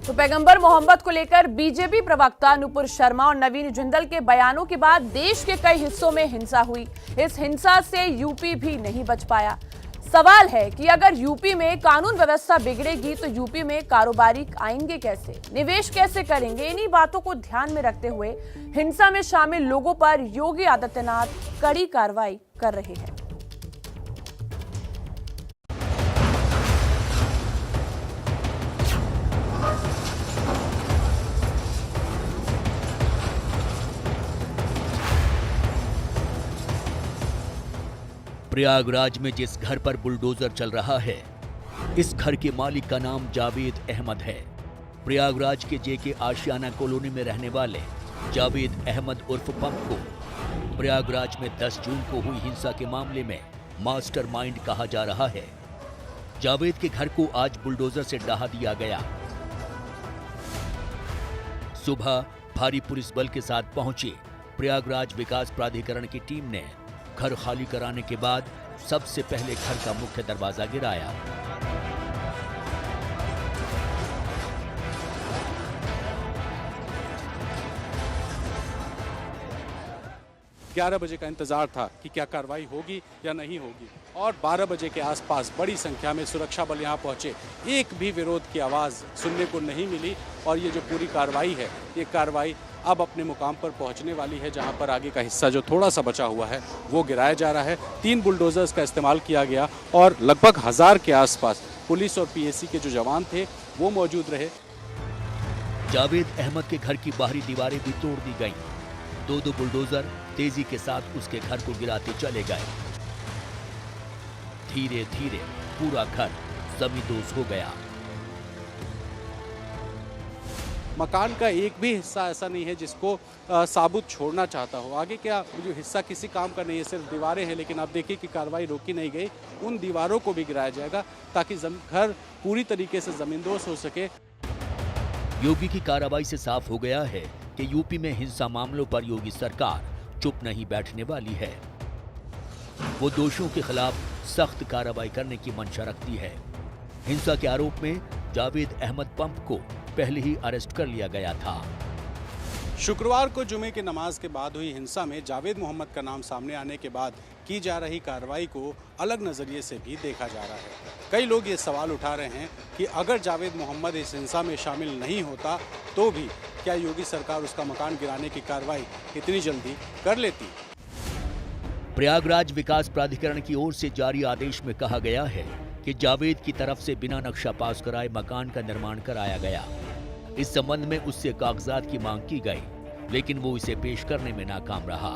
तो पैगंबर मोहम्मद को लेकर बीजेपी प्रवक्ता नुपुर शर्मा और नवीन जिंदल के बयानों के बाद देश के कई हिस्सों में हिंसा हुई। इस हिंसा से यूपी भी नहीं बच पाया। सवाल है कि अगर यूपी में कानून व्यवस्था बिगड़ेगी तो यूपी में कारोबारी आएंगे कैसे, निवेश कैसे करेंगे। इन्हीं बातों को ध्यान में रखते हुए हिंसा में शामिल लोगों पर योगी आदित्यनाथ कड़ी कार्रवाई कर रहे हैं। प्रयागराज में जिस घर पर बुलडोजर चल रहा है, इस घर के मालिक का नाम जावेद अहमद है। प्रयागराज के जेके आशियाना कॉलोनी में रहने वाले जावेद अहमद उर्फ पंप को प्रयागराज में 10 जून को हुई हिंसा के मामले में मास्टरमाइंड कहा जा रहा है। जावेद के घर को आज बुलडोजर से ढहा दिया गया। सुबह भारी पुलिस बल के साथ पहुंची प्रयागराज विकास प्राधिकरण की टीम ने घर खाली कराने के बाद सबसे पहले घर का मुख्य दरवाजा गिराया। 11 बजे का इंतजार था कि क्या कार्रवाई होगी या नहीं होगी, और 12 बजे के आसपास बड़ी संख्या में सुरक्षा बल यहाँ पहुंचे। एक भी विरोध की आवाज़ सुनने को नहीं मिली और ये जो पूरी कार्रवाई है, ये कार्रवाई अब अपने मुकाम पर पहुंचने वाली है, जहां पर आगे का हिस्सा जो थोड़ा सा बचा हुआ है वो गिराया जा रहा है। 3 बुलडोजर्स का इस्तेमाल किया गया और लगभग 1000 के आसपास पुलिस और पीएसी के जो जवान थे वो मौजूद रहे। जावेद अहमद के घर की बाहरी दीवारें भी तोड़ दी गईं। 2 बुलडोजर तेजी के साथ उसके घर को गिराते चले गए। धीरे धीरे पूरा घर जमींदोज हो गया। मकान का एक भी हिस्सा ऐसा नहीं है जिसको साबुत छोड़ना चाहता हो। आगे क्या जो हिस्सा किसी काम का नहीं है, सिर्फ दीवारें हैं, लेकिन आप देखिए कि कार्रवाई रोकी नहीं गई। उन दीवारों को भी गिराया जाएगा ताकि घर पूरी तरीके से जमींदोज हो सके। योगी की कार्रवाई से साफ हो गया है कि यूपी में हिंसा मामलों पर योगी सरकार चुप नहीं बैठने वाली है। वो दोषियों के खिलाफ सख्त कार्रवाई करने की मंशा रखती है। हिंसा के आरोप में जावेद अहमद पंप को पहले ही अरेस्ट कर लिया गया था। शुक्रवार को जुमे की नमाज के बाद हुई हिंसा में जावेद मोहम्मद का नाम सामने आने के बाद की जा रही कार्रवाई को अलग नजरिए से भी देखा जा रहा है। कई लोग ये सवाल उठा रहे हैं कि अगर जावेद मोहम्मद इस हिंसा में शामिल नहीं होता तो भी क्या योगी सरकार उसका मकान गिराने की कार्रवाई इतनी जल्दी कर लेती। प्रयागराज विकास प्राधिकरण की ओर से जारी आदेश में कहा गया है कि जावेद की तरफ से बिना नक्शा पास कराए मकान का निर्माण कराया गया। इस संबंध में उससे कागजात की मांग की गई, लेकिन वो इसे पेश करने में नाकाम रहा।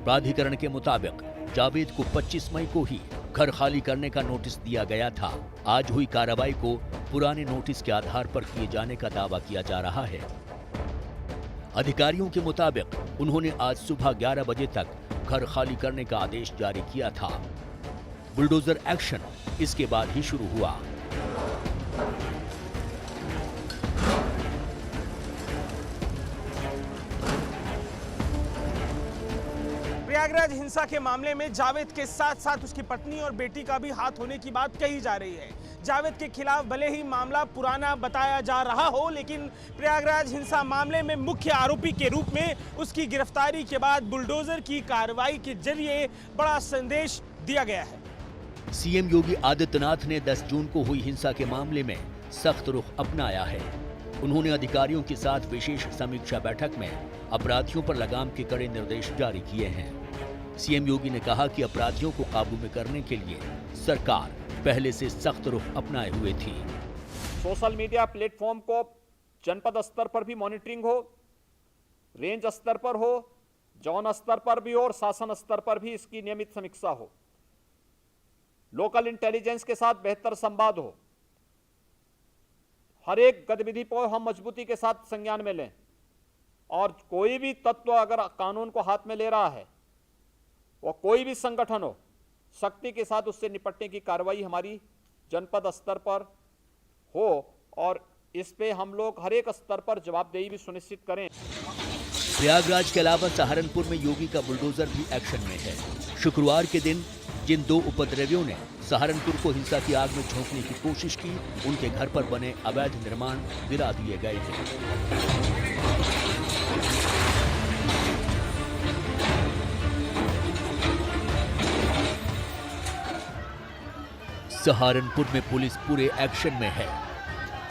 प्राधिकरण के मुताबिक जावेद को 25 मई को ही घर खाली करने का नोटिस दिया गया था। आज हुई कार्रवाई को पुराने नोटिस के आधार पर किए जाने का दावा किया जा रहा है। अधिकारियों के मुताबिक उन्होंने आज सुबह 11 बजे तक घर खाली करने का आदेश जारी किया था। बुलडोजर एक्शन इसके बाद ही शुरू हुआ। प्रयागराज हिंसा के मामले में जावेद के साथ साथ उसकी पत्नी और बेटी का भी हाथ होने की बात कही जा रही है। जावेद के खिलाफ भले ही मामला पुराना बताया जा रहा हो, लेकिन प्रयागराज हिंसा मामले में मुख्य आरोपी के रूप में उसकी गिरफ्तारी के बाद बुलडोजर की कार्रवाई के जरिए बड़ा संदेश दिया गया है। सीएम योगी आदित्यनाथ ने 10 जून को हुई हिंसा के मामले में सख्त रुख अपनाया है। उन्होंने अधिकारियों के साथ विशेष समीक्षा बैठक में अपराधियों पर लगाम के कड़े निर्देश जारी किए हैं। सीएम योगी ने कहा कि अपराधियों को काबू में करने के लिए सरकार पहले से सख्त रुख अपनाए हुए थी। सोशल मीडिया प्लेटफॉर्म को जनपद स्तर पर भी मॉनिटरिंग हो, रेंज स्तर पर हो, जोन स्तर पर भी और शासन स्तर पर भी इसकी नियमित समीक्षा हो। लोकल इंटेलिजेंस के साथ बेहतर संवाद हो। हर एक गतिविधि को हम मजबूती के साथ संज्ञान में लें और कोई भी तत्व अगर कानून को हाथ में ले रहा है, वो कोई भी संगठन हो, सख्ती के साथ उससे निपटने की कार्रवाई हमारी जनपद स्तर पर हो और इस पे हम लोग हर एक स्तर पर जवाबदेही भी सुनिश्चित करें। प्रयागराज के अलावा सहारनपुर में योगी का बुलडोजर भी एक्शन में है। शुक्रवार के दिन जिन 2 उपद्रवियों ने सहारनपुर को हिंसा की आग में झोंकने की कोशिश की, उनके घर पर बने अवैध निर्माण गिरा दिए गए हैं। सहारनपुर में पुलिस पूरे एक्शन में है।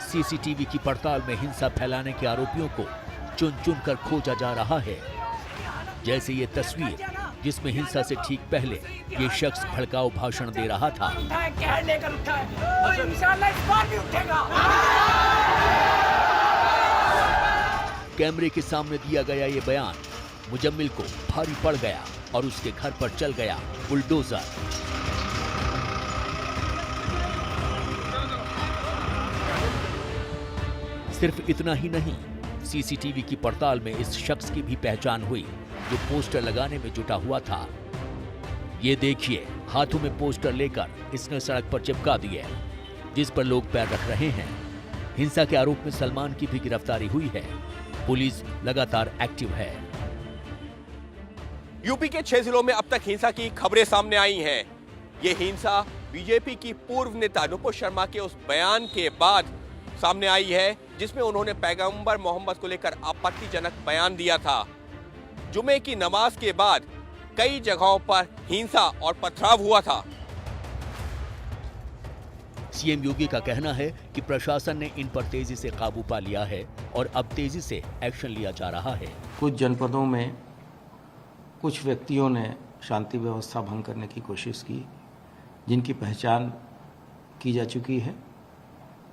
सीसीटीवी की पड़ताल में हिंसा फैलाने के आरोपियों को चुन चुन कर खोजा जा रहा है। जैसे ये तस्वीर जिसमें हिंसा से ठीक पहले ये शख्स भड़काऊ भाषण दे रहा था। कैमरे के सामने दिया गया ये बयान मुजम्मिल को भारी पड़ गया और उसके घर पर चल गया बुलडोजर। सिर्फ इतना ही नहीं, सीसीटीवी की पड़ताल में इस शख्स की भी पहचान हुई जो पोस्टर लगाने में जुटा हुआ था। ये देखिए, हाथों में पोस्टर लेकर इसने सड़क पर चिपका दिए जिस पर लोग पैर रख रहे हैं। हिंसा के आरोप में सलमान की भी गिरफ्तारी हुई है। पुलिस लगातार एक्टिव है। यूपी के 6 जिलों में अब तक हिंसा की खबरें सामने आई हैं। ये हिंसा बीजेपी की पूर्व नेता नुपुर शर्मा के उस बयान के बाद सामने आई है जिसमें उन्होंने पैगंबर मोहम्मद को लेकर आपत्तिजनक बयान दिया था। जुमे की नमाज के बाद कई जगहों पर हिंसा और पथराव हुआ था। सीएम योगी का कहना है कि प्रशासन ने इन पर तेजी से काबू पा लिया है और अब तेजी से एक्शन लिया जा रहा है। कुछ जनपदों में कुछ व्यक्तियों ने शांति व्यवस्था भंग करने की कोशिश की, जिनकी पहचान की जा चुकी है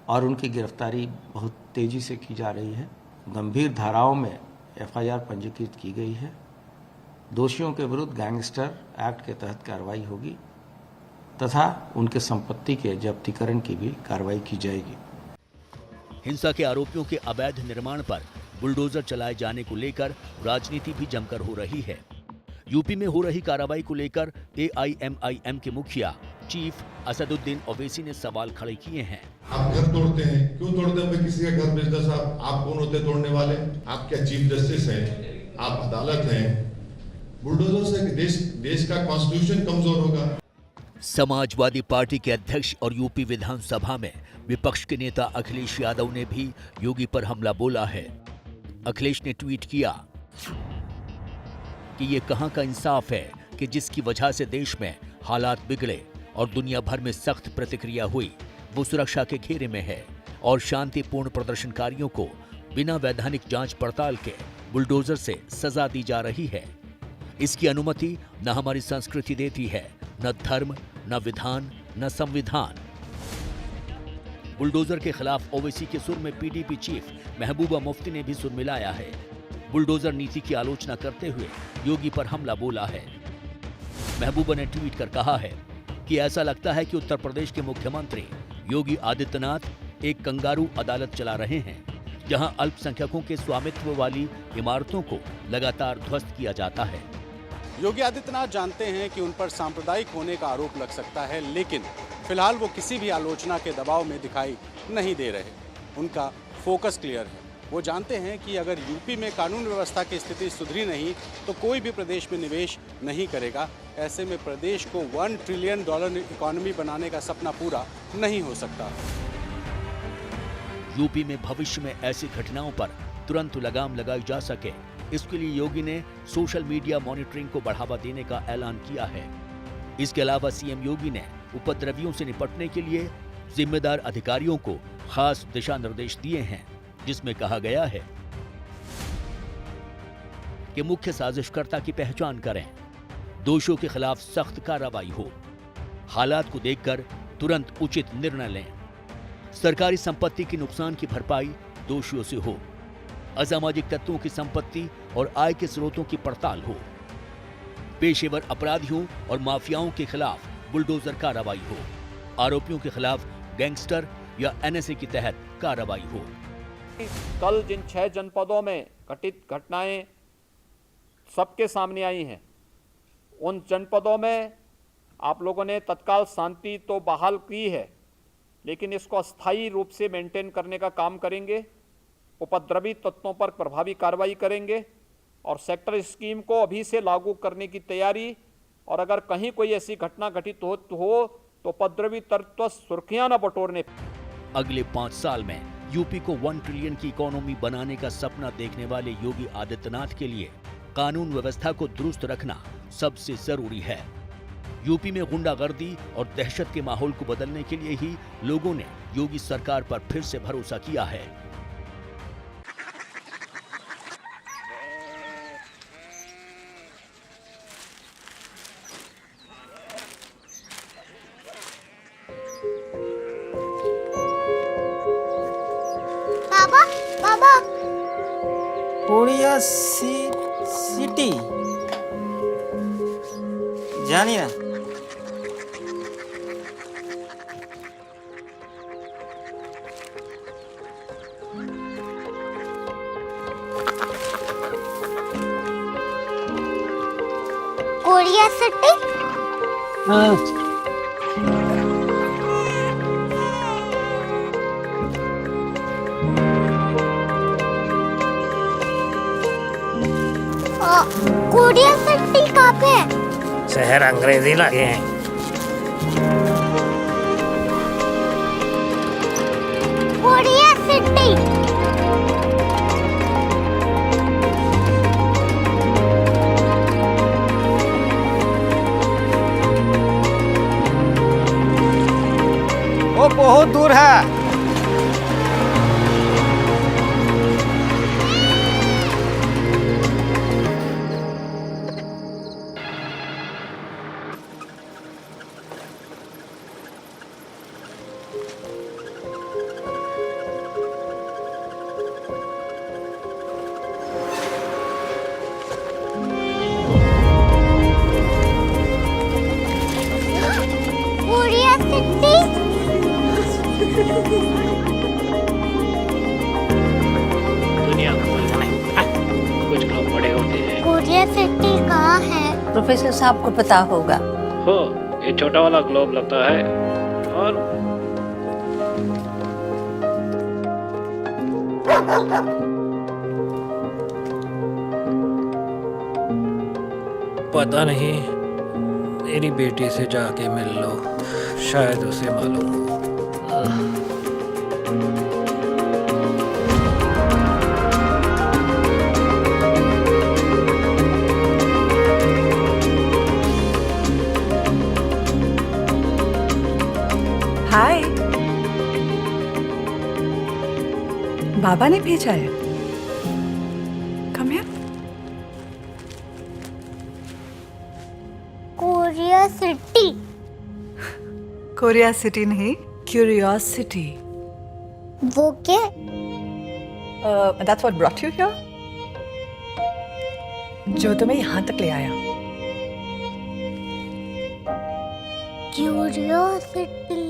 और उनकी गिरफ्तारी बहुत तेजी से की जा रही है। गंभीर धाराओं में एफआईआर पंजीकृत की गई है। दोषियों के विरुद्ध गैंगस्टर एक्ट के तहत कार्रवाई होगी तथा उनके संपत्ति के जब्तीकरण की भी कार्रवाई की जाएगी। हिंसा के आरोपियों के अवैध निर्माण पर बुलडोजर चलाए जाने को लेकर राजनीति भी जमकर हो रही है। यूपी में हो रही कार्रवाई को लेकर एआईएमआईएम के मुखिया चीफ असदुद्दीन ओवैसी ने सवाल खड़े किए हैं। आप घर तोड़ते हैं, क्यों तोड़ते हैं? किसी का घर बिजनेस, आप कौन होते तोड़ने वाले? आप क्या चीफ जस्टिस हैं? आप अदालत हैं? बुलडोजर से देश का कॉन्स्टिट्यूशन कमजोर होगा। समाजवादी पार्टी के अध्यक्ष और यूपी विधानसभा में विपक्ष के नेता अखिलेश यादव ने भी योगी पर हमला बोला है। अखिलेश ने ट्वीट किया कि ये कहां का इंसाफ है कि जिसकी वजह से देश में हालात बिगड़े और दुनिया भर में सख्त प्रतिक्रिया हुई, वो सुरक्षा के घेरे में है और शांतिपूर्ण प्रदर्शनकारियों को बिना वैधानिक जांच पड़ताल के बुलडोजर से सजा दी जा रही है। इसकी अनुमति न हमारी संस्कृति देती है, न धर्म, न विधान, न संविधान। बुलडोजर के खिलाफ ओवैसी के सुर में पीडीपी चीफ महबूबा मुफ्ती ने भी सुर मिलाया है। बुलडोजर नीति की आलोचना करते हुए योगी पर हमला बोला है। महबूबा ने ट्वीट कर कहा है कि ऐसा लगता है कि उत्तर प्रदेश के मुख्यमंत्री योगी आदित्यनाथ एक कंगारू अदालत चला रहे हैं, जहां अल्पसंख्यकों के स्वामित्व वाली इमारतों को लगातार ध्वस्त किया जाता है। योगी आदित्यनाथ जानते हैं कि उन पर सांप्रदायिक होने का आरोप लग सकता है, लेकिन फिलहाल वो किसी भी आलोचना के दबाव में दिखाई नहीं दे रहे। उनका फोकस क्लियर है। वो जानते हैं कि अगर यूपी में कानून व्यवस्था की स्थिति सुधरी नहीं तो कोई भी प्रदेश में निवेश नहीं करेगा। ऐसे में प्रदेश को $1 ट्रिलियन इकोनॉमी बनाने का सपना पूरा नहीं हो सकता। यूपी में भविष्य में ऐसी घटनाओं पर तुरंत लगाम लगाई जा सके, इसके लिए योगी ने सोशल मीडिया मॉनिटरिंग को बढ़ावा देने का ऐलान किया है। इसके अलावा सीएम योगी ने उपद्रवियों से निपटने के लिए जिम्मेदार अधिकारियों को खास दिशा निर्देश दिए हैं, जिसमें कहा गया है कि मुख्य साजिशकर्ता की पहचान करें, दोषियों के खिलाफ सख्त कार्रवाई हो, हालात को देखकर तुरंत उचित निर्णय लें, सरकारी संपत्ति की नुकसान की भरपाई दोषियों से हो, असामाजिक तत्वों की संपत्ति और आय के स्रोतों की पड़ताल हो, पेशेवर अपराधियों और माफियाओं के खिलाफ बुलडोजर कार्रवाई हो, आरोपियों के खिलाफ गैंगस्टर या एनएसए के तहत कार्रवाई हो। कल जिन 6 जनपदों में घटित घटनाएं सबके सामने आई हैं, उन जनपदों में आप लोगों ने तत्काल शांति तो बहाल की है, लेकिन इसको अस्थायी रूप से मेंटेन करने का काम करेंगे। उपद्रवी तत्वों पर प्रभावी कार्रवाई करेंगे और सेक्टर स्कीम को अभी से लागू करने की तैयारी, और अगर कहीं कोई ऐसी घटना घटित हो तो उपद्रवी तत्व सुर्खियां न बटोरने। अगले 5 साल में यूपी को 1 ट्रिलियन की इकोनॉमी बनाने का सपना देखने वाले योगी आदित्यनाथ के लिए कानून व्यवस्था को दुरुस्त रखना सबसे जरूरी है। यूपी में गुंडागर्दी और दहशत के माहौल को बदलने के लिए ही लोगों ने योगी सरकार पर फिर से भरोसा किया है। बाबा बाबा कोरिया सिटी जानी ना। कोरिया सिटी कोरिया सिटी कहाँ पे है? शहर अंग्रेजी लगे हैं। कोरिया सिटी वो बहुत दूर है। कोरिया सिटी दुनिया को कुछ लोग बड़े होते हैं। कोरिया सिटी कहाँ है? प्रोफेसर साहब को पता होगा। हो, ये छोटा वाला ग्लोब लगता है और पता नहीं, मेरी बेटी से जाके मिल लो, शायद उसे मालूम हो। हाय, बाबा ने भेजा है। Come here. Korea city Korea city नहीं, क्यूरियोसिटी। वो क्या? That's what brought you here? जो तुम्हें यहाँ तक ले आया। क्यूरियोसिटी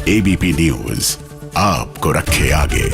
एबीपी न्यूज आपको रखे आगे।